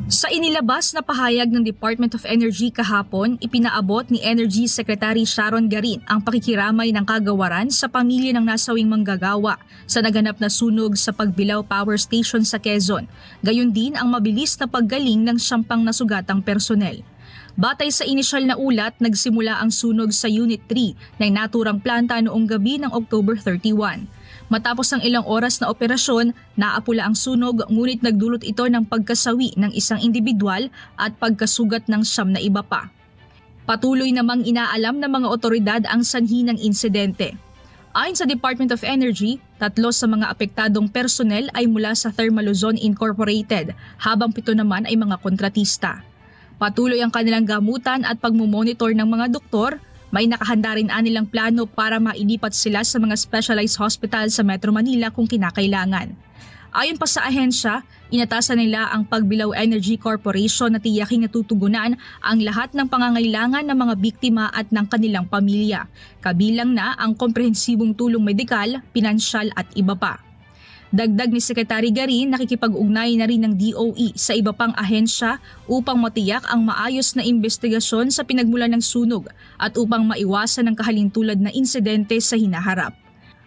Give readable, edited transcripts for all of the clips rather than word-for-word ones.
Sa inilabas na pahayag ng Department of Energy kahapon, ipinaabot ni Energy Secretary Sharon Garin ang pakikiramay ng kagawaran sa pamilya ng nasawing manggagawa sa naganap na sunog sa Pagbilao Power Station sa Quezon. Gayon din ang mabilis na paggaling ng 10 nasugatang personel. Batay sa inisyal na ulat, nagsimula ang sunog sa Unit 3 ng naturang planta noong gabi ng October 31. Matapos ang ilang oras na operasyon, naapula ang sunog ngunit nagdulot ito ng pagkasawi ng isang individual at pagkasugat ng 9 na iba pa. Patuloy namang inaalam ng mga otoridad ang sanhi ng insidente. Ayon sa Department of Energy, 3 sa mga apektadong personnel ay mula sa Thermaluzon Incorporated, habang 7 naman ay mga kontratista. Patuloy ang kanilang gamutan at pagmumonitor ng mga doktor. May nakahanda rin anilang plano para mailipat sila sa mga specialized hospital sa Metro Manila kung kinakailangan. Ayon pa sa ahensya, inatasan nila ang Pagbilao Energy Corporation na tiyaking natutugunan ang lahat ng pangangailangan ng mga biktima at ng kanilang pamilya, kabilang na ang komprehensibong tulong medikal, pinansyal at iba pa. Dagdag ni Secretary Garin, nakikipag-ugnay na rin ng DOE sa iba pang ahensya upang matiyak ang maayos na investigasyon sa pinagmulan ng sunog at upang maiwasan ang kahalintulad na insidente sa hinaharap.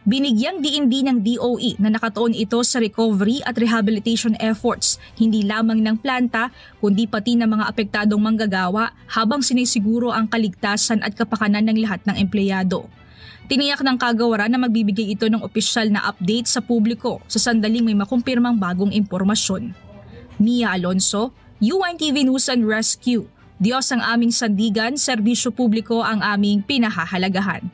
Binigyang diin din ng DOE na nakatuon ito sa recovery at rehabilitation efforts, hindi lamang ng planta kundi pati ng mga apektadong manggagawa habang sinisiguro ang kaligtasan at kapakanan ng lahat ng empleyado. Tiniyak ng kagawaran na magbibigay ito ng opisyal na update sa publiko sa sandaling may makumpirmang bagong impormasyon. Mia Alonso, UNTV News and Rescue. Diyos ang aming sandigan, serbisyo publiko ang aming pinahahalagahan.